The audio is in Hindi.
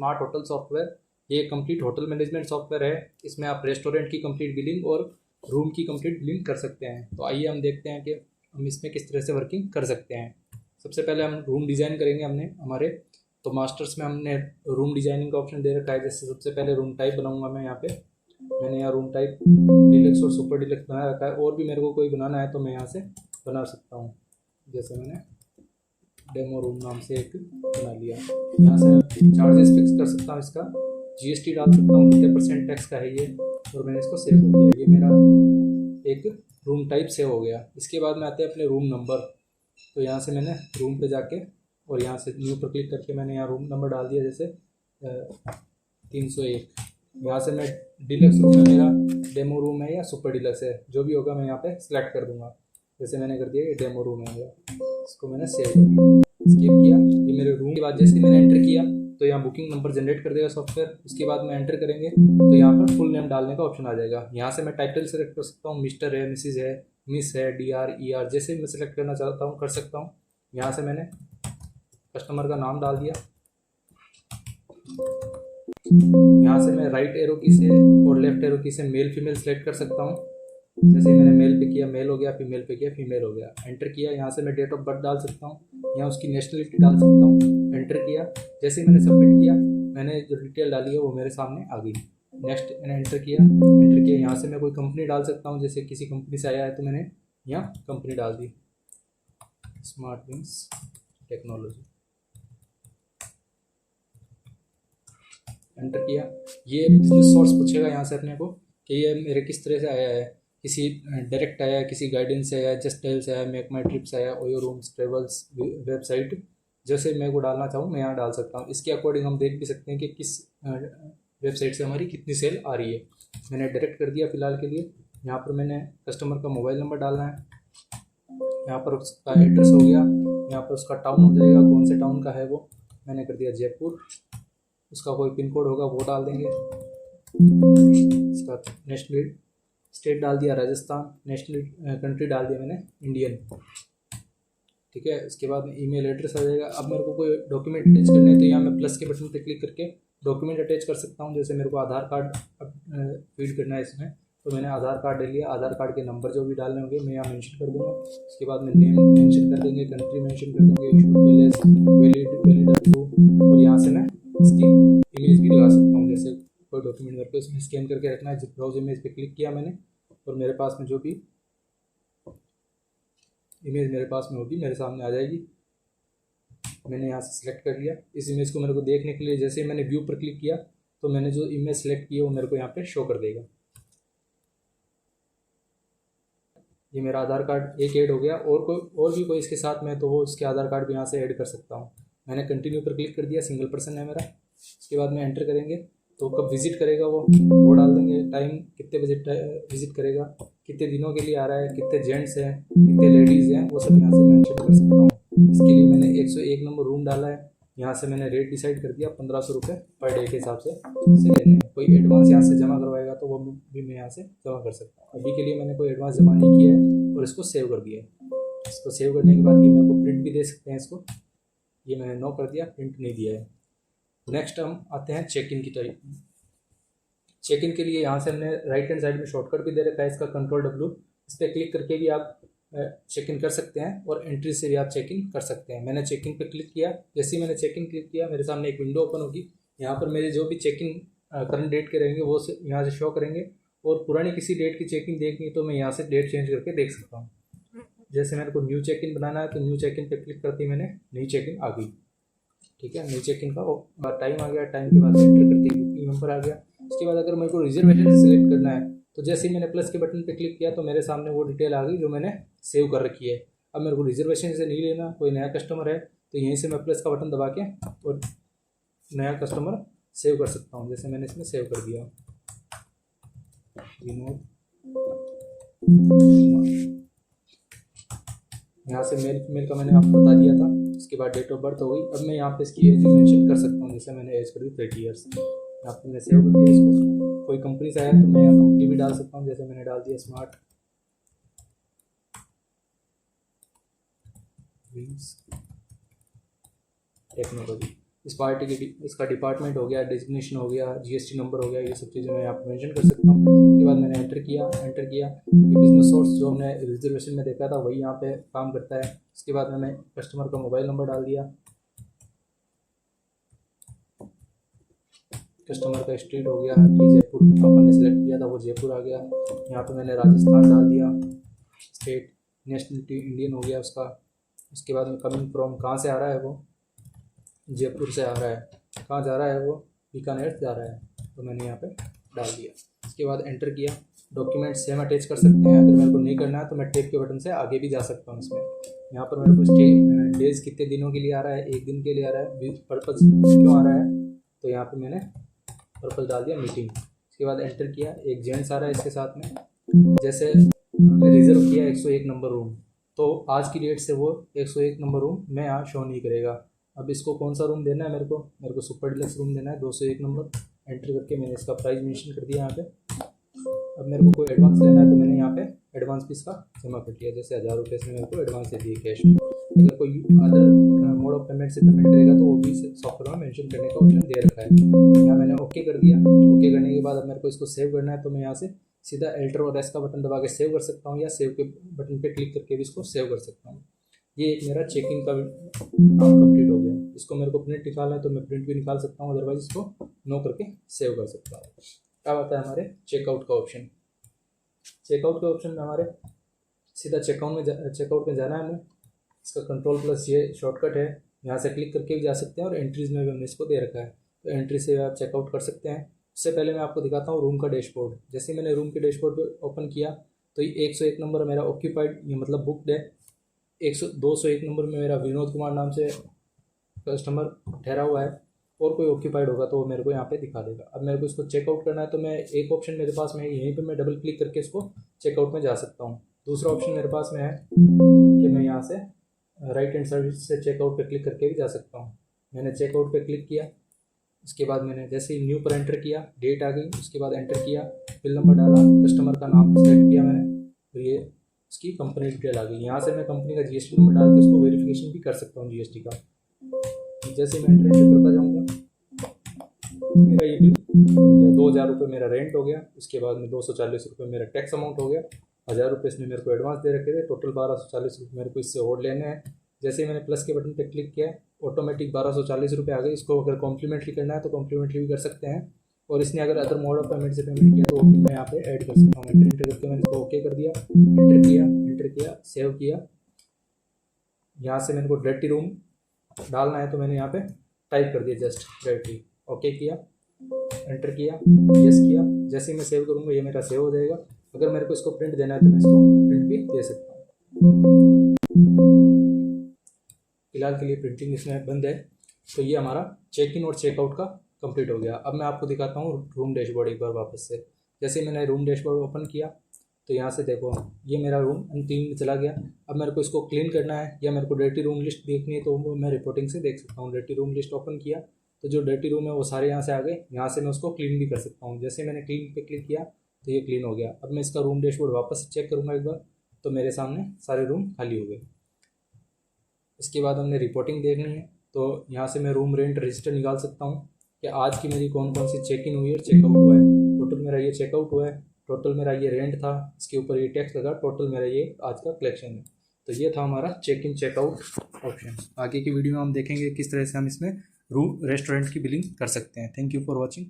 Smart hotel software. ये कंप्लीट होटल मैनेजमेंट सॉफ्टवेयर है। इसमें आप रेस्टोरेंट की कंप्लीट बिलिंग और रूम की कंप्लीट बिलिंग कर सकते हैं। तो आइए हम देखते हैं कि हम इसमें किस तरह से वर्किंग कर सकते हैं। सबसे पहले हम रूम डिज़ाइन करेंगे हमने हमारे। तो मास्टर्स में हमने रूम डिज़ाइनिंग का ऑप्शन दे रखा है। जैसे सबसे पहले रूम टाइप बनाऊंगा मैं यहाँ पे। मैंने यहाँ रूम टाइप डिलक्स और सुपर डिलक्स बना रखा है। और भी मेरे को कोई बनाना है तो मैं यहाँ से बना सकता हूँ। जैसे मैंने डेमो रूम नाम से एक बना लिया। यहाँ से मैं चार्जेस फिक्स कर सकता हूँ। इसका GST डाल सकता हूँ, कितने % टैक्स का है ये। और मैंने इसको सेव कर दिया। ये मेरा एक रूम टाइप सेव हो गया। इसके बाद में आते हैं अपने रूम नंबर। तो यहाँ से मैंने रूम पे जाके और यहाँ से न्यू पर क्लिक करके मैंने यहाँ रूम नंबर डाल दिया। जैसे 301। यहाँ से मैं डिलक्स रूम है मेरा, डेमो रूम है या सुपर डिलक्स है, जो भी होगा मैं यहाँ पे सिलेक्ट कर दूंगा। जैसे मैंने कर दिया ये डेमो रूम है मेरा, इसको मैंने सेव कर दिया, स्किप किया। ये मेरे रूम के बाद जैसे मैंने एंटर किया तो यहाँ बुकिंग नंबर जनरेट कर देगा सॉफ्टवेयर। उसके बाद में एंटर करेंगे तो यहाँ पर फुल नेम डालने का ऑप्शन आ जाएगा। यहाँ से मैं टाइटल सेलेक्ट कर सकता हूँ, मिस्टर है, मिसिज है, मिस है, DR ER, जैसे मैं सिलेक्ट करना चाहता हूँ कर सकता हूँ। यहाँ से मैंने कस्टमर का नाम डाल दिया। यहाँ से मैं राइट एरो की से और लेफ्ट एरो की से मेल फीमेल सेलेक्ट कर सकता हूँ। जैसे मैंने मेल पे किया मेल हो गया, फीमेल पे किया फीमेल हो गया। एंटर किया। यहाँ से मैं डेट ऑफ बर्थ डाल सकता हूँ, यहाँ उसकी नेशनलिटी डाल सकता हूँ। एंटर किया। जैसे ही मैंने सबमिट किया, मैंने जो डिटेल डाली है वो मेरे सामने आ गई। नेक्स्ट मैंने एंटर किया। यहाँ से मैं कोई कंपनी डाल सकता हूँ। जैसे किसी कंपनी से आया है तो मैंने यहाँ कंपनी डाल दी, स्मार्ट विंग्स टेक्नोलॉजी। एंटर किया। ये बिजनेस सोर्स पूछेगा यहाँ से अपने को कि ये मेरे किस तरह से आया है, किसी डायरेक्ट आया है, किसी गाइडेंस से आया है, जस्ट टेल से आया, मेक माई ट्रिप से आया, ओयो रूम्स ट्रेवल्स वेबसाइट। जैसे मैं को डालना चाहूँ मैं यहाँ डाल सकता हूँ। इसके अकॉर्डिंग हम देख भी सकते हैं कि किस वेबसाइट से हमारी कितनी सेल आ रही है। मैंने डायरेक्ट कर दिया फिलहाल के लिए। यहाँ पर मैंने कस्टमर का मोबाइल नंबर डालना है, यहाँ पर उसका एड्रेस हो गया, यहाँ पर उसका टाउन हो जाएगा, कौन से टाउन का है वो। मैंने कर दिया जयपुर। उसका कोई पिन कोड होगा वो डाल देंगे। इसका नेशनल स्टेट डाल दिया राजस्थान, नेशनल कंट्री डाल दिया मैंने इंडियन। ठीक है। इसके बाद में ईमेल एड्रेस आ जाएगा। अब मेरे को कोई डॉक्यूमेंट अटैच करने हैं तो यहाँ मैं प्लस के बटन पर क्लिक करके डॉक्यूमेंट अटैच कर सकता हूँ। जैसे मेरे को आधार कार्ड फीड करना है इसमें, तो मैंने आधार कार्ड ले लिया। आधार कार्ड के नंबर जो भी डालने होंगे मैं यहाँ मेंशन कर दूँगा। उसके बाद में नेम मेंशन कर देंगे, कंट्री मेंशन कर देंगे, इशूड बैलेंस, वैलिड अप्रूव। और यहाँ से मैं इसकी इमेज भी लगा सकता हूँ। जैसे कोई डॉक्यूमेंट करके उसमें स्कैन करके रखना है। ब्राउज इमेज पे क्लिक किया मैंने और मेरे पास में जो भी इमेज मेरे पास में होगी मेरे सामने आ जाएगी। मैंने यहाँ से सिलेक्ट कर लिया। इस इमेज को मेरे को देखने के लिए जैसे ही मैंने व्यू पर क्लिक किया तो मैंने जो इमेज सेलेक्ट की है वो मेरे को यहाँ पे शो कर देगा। ये मेरा आधार कार्ड एक ऐड हो गया। और भी कोई इसके साथ में तो वो इसके आधार कार्ड भी यहाँ से ऐड कर सकता हूँ। मैंने कंटिन्यू पर क्लिक कर दिया, सिंगल पर्सन है मेरा। उसके बाद में एंटर करेंगे तो कब विजिट करेगा वो डाल देंगे। टाइम कितने बजे विजिट करेगा, कितने दिनों के लिए आ रहा है, कितने जेंट्स हैं, कितने लेडीज़ हैं, वो सब यहाँ से मेंशन कर सकता हूँ। इसके लिए मैंने 101 नंबर रूम डाला है। यहाँ से मैंने रेट डिसाइड कर दिया 1500 रुपये पर डे के हिसाब से लेने हैं। कोई एडवांस यहाँ से जमा करवाएगा तो वो भी मैं यहाँ से जमा कर सकता हूँ। अभी के लिए मैंने कोई एडवांस जमा नहीं किया है और इसको सेव कर दिया है। इसको सेव करने के बाद ये मेरे को प्रिंट भी दे सकते हैं इसको। ये मैंने नो कर दिया, प्रिंट नहीं दिया है। नेक्स्ट हम आते हैं चेक इन की टाइप। चेक इन के लिए यहाँ से हमने राइट हैंड साइड में शॉर्टकट भी दे रखा है इसका, Ctrl+W। इस पर क्लिक करके भी आप चेक इन कर सकते हैं और एंट्री से भी आप चेक इन कर सकते हैं। मैंने चेक इन पर क्लिक किया। जैसे ही मैंने चेक इन क्लिक किया मेरे सामने एक विंडो ओपन होगी। यहाँ पर मेरे जो भी चेक इन करंट डेट के रहेंगे वो यहाँ से शो करेंगे। और पुरानी किसी डेट की चेक इन देखनी तो मैं यहाँ से डेट चेंज करके देख सकता हूँ। जैसे मेरे को न्यू चेक इन बनाना है तो न्यू चेक इन पर क्लिक करते ही मैंने न्यू चेक इन आ गई। ठीक है। न्यू चेक इन का टाइम आ गया। टाइम के बाद एंटर करते ही बुकिंग नंबर आ गया। उसके बाद अगर मेरे को रिजर्वेशन से सिलेक्ट करना है तो जैसे ही मैंने प्लस के बटन पे क्लिक किया तो मेरे सामने वो डिटेल आ गई जो मैंने सेव कर रखी है। अब मेरे को रिजर्वेशन से नहीं लेना, कोई नया कस्टमर है तो यहीं से मैं प्लस का बटन दबा के और नया कस्टमर सेव कर सकता हूँ। जैसे मैंने इसमें सेव कर दिया विनोद। यहाँ से मेल फीमेल का मैंने आपको बता दिया था। उसके बाद डेट ऑफ बर्थ हो गई। अब मैं यहाँ पे इसकी एज मेंशन कर सकता हूँ। जैसे मैंने एज कर दी 30 ईयर्स। यहाँ पे मैंने सेव कर दिया इसको। कोई कंपनी से आया तो मैं यहाँ कंपनी भी डाल सकता हूँ। जैसे मैंने डाल दिया स्मार्ट विंग्स टेक्नोलॉजी। इस पार्टी की इसका डिपार्टमेंट हो गया, डेजिग्नेशन हो गया, जीएसटी नंबर हो गया, ये सब चीज़ें मैं यहाँ पर मेंशन कर सकता हूँ। उसके बाद मैंने एंटर किया ये बिजनेस सोर्स जो हमने रिजर्वेशन में देखा था वही यहाँ पे काम करता है। उसके बाद मैंने कस्टमर का मोबाइल नंबर डाल दिया, कस्टमर का स्ट्रीट हो गया, ये जयपुर अपन ने सेलेक्ट किया था वो जयपुर आ गया। यहाँ पे मैंने राजस्थान डाल दिया, स्टेट, नेशनलिटी इंडियन हो गया उसका। उसके बाद में कमिंग फ्रॉम कहाँ से आ रहा है वो, जयपुर से आ रहा है, कहाँ जा रहा है वो, बीकानेर जा रहा है, तो मैंने यहाँ पे डाल दिया। उसके बाद एंटर किया। डॉक्यूमेंट सेम अटैच कर सकते हैं, अगर मेरे को नहीं करना है तो मैं टेप के बटन से आगे भी जा सकता हूँ इसमें। यहाँ पर मेरे को डेज कितने दिनों के लिए आ रहा है, 1 दिन के लिए आ रहा है, पर्पज़ क्यों आ रहा है, तो यहाँ पर मैंने पर्पल डाल दिया मीटिंग। उसके बाद एंटर किया, एक जेंट्स आ रहा है इसके साथ में। जैसे हमने रिजर्व किया 101 नंबर रूम, तो आज की डेट से वो 101 नंबर रूम मैं यहाँ शो नहीं करेगा। अब इसको कौन सा रूम देना है, मेरे को सुपर डिलक्स रूम देना है 201 नंबर। एंटर करके मैंने इसका प्राइस मेंशन कर दिया यहाँ पे। अब मेरे को कोई एडवांस लेना है तो मैंने यहाँ पे एडवांस भी इसका जमा कर दिया, जैसे 1000 रुपये से मेरे को एडवांस दे दिए कैश में। अगर कोई अदर मोड ऑफ पेमेंट से पेमेंट करेगा तो वो भी सॉफ्टवेयर में मेंशन करने का ऑप्शन दे रखा है। यहाँ मैंने ओके कर दिया। ओके करने के बाद अब मेरे को इसको सेव करना है, तो मैं यहाँ से सीधा एल्टर और एस का बटन दबा के सेव कर सकता हूँ, या सेव के बटन पे क्लिक करके भी इसको सेव कर सकता हूँ। ये एक मेरा चेकिंग का काम कंप्लीट हो गया। इसको मेरे को प्रिंट निकालना है तो मैं प्रिंट भी निकाल सकता हूँ, अदरवाइज इसको नो करके सेव कर सकता हूँ। अब आता है हमारे चेकआउट का ऑप्शन। चेकआउट के ऑप्शन में हमारे सीधा चेकआउट में जाना है हमें। इसका कंट्रोल+ ये शॉर्टकट है, यहाँ से क्लिक करके भी जा सकते हैं, और एंट्रीज में भी हमने इसको दे रखा है, तो एंट्री से आप चेकआउट कर सकते हैं। उससे पहले मैं आपको दिखाता हूँ रूम का डैशबोर्ड। जैसे मैंने रूम के डैशबोर्ड पे ओपन किया तो ये 101 नंबर मेरा ऑक्यूपाइड, ये मतलब बुकड है। 201 नंबर में मेरा विनोद कुमार नाम से कस्टमर ठहरा हुआ है, और कोई ऑक्यूपाइड होगा तो वो मेरे को यहाँ पे दिखा देगा। अब मेरे को इसको चेकआउट करना है तो मैं एक ऑप्शन मेरे पास में है, यहीं पे मैं डबल क्लिक करके इसको चेकआउट में जा सकता हूँ। दूसरा ऑप्शन मेरे पास में है कि मैं यहाँ से राइट हैंड साइड से चेकआउट पे क्लिक करके भी जा सकता हूँ। मैंने चेकआउट पे क्लिक किया, उसके बाद मैंने जैसे ही न्यू पर एंटर किया, डेट आ गई, उसके बाद एंटर किया, बिल नंबर डाला, कस्टमर का नाम सेलेक्ट किया मैंने, तो ये उसकी कंपनी डिटेल आ गई। यहाँ से मैं कंपनी का जीएसटी नंबर डाल के उसको वेरिफिकेशन भी कर सकता हूँ जीएसटी का। जैसे मैं एंटर करता जाऊँगा, मेरा ये बिल बन गया। 2000 रुपये मेरा रेंट हो गया। उसके बाद में 240 रुपये मेरा टैक्स अमाउंट हो गया। 1000 रुपये इसने मेरे को एडवांस दे रखे थे, टोटल 1240 रुपये मेरे को इससे और लेने हैं। जैसे ही मैंने प्लस के बटन पे क्लिक किया, ऑटोमेटिक 1240 रुपये आ गए। इसको अगर कॉम्प्लीमेंट्री करना है तो कॉम्प्लीमेंट्री भी कर सकते हैं, और इसने अगर अदर मोड ऑफ पेमेंट से पेमेंट किया तो वो भी मैं यहाँ पे ऐड कर सकता हूँ। एंटर करके मैंने इसको ओके कर दिया, एंटर किया, सेव किया। यहाँ से मेरे को डायरेक्टली रूम डालना है तो मैंने यहाँ पे टाइप कर दिया जस्ट डायरेक्टली, ओके किया, एंटर किया, यस किया। जैसे ही मैं सेव करूँगा ये मेरा सेव हो जाएगा। अगर मेरे को इसको प्रिंट देना है तो मैं इसको प्रिंट भी दे सकता हूँ। फिलहाल के लिए प्रिंटिंग इसमें बंद है। तो ये हमारा चेक इन और चेकआउट का कंप्लीट हो गया। अब मैं आपको दिखाता हूँ रूम डैशबोर्ड एक बार वापस से। जैसे मैंने रूम डैशबोर्ड ओपन किया तो यहाँ से देखो ये मेरा रूम अंतिम में चला गया। अब मेरे को इसको क्लीन करना है या मेरे को डर्टी रूम लिस्ट देखनी है तो वो मैं रिपोर्टिंग से देख सकता हूँ। डर्टी रूम लिस्ट ओपन किया तो जो डर्टी रूम है वो सारे यहाँ से आ गए। यहाँ से मैं उसको क्लीन भी कर सकता हूँ। जैसे मैंने क्लीन पे क्लिक किया तो ये क्लीन हो गया। अब मैं इसका रूम डैशबोर्ड वापस चेक करूँगा एक बार, तो मेरे सामने सारे रूम खाली हो गए। इसके बाद हमने रिपोर्टिंग देखनी है तो यहाँ से मैं रूम रेंट रजिस्टर निकाल सकता हूँ कि आज की मेरी कौन कौन सी चेक इन हुई है और चेकआउट हुआ है। टोटल मेरा ये चेकआउट हुआ है, टोटल मेरा ये रेंट था, इसके ऊपर ये टैक्स लगा, टोटल मेरा ये आज का कलेक्शन है। तो ये था हमारा चेक इन चेकआउट ऑप्शन। आगे की वीडियो में हम देखेंगे किस तरह से हम इसमें रूम रेस्टोरेंट की बिलिंग कर सकते हैं। Thank you for watching.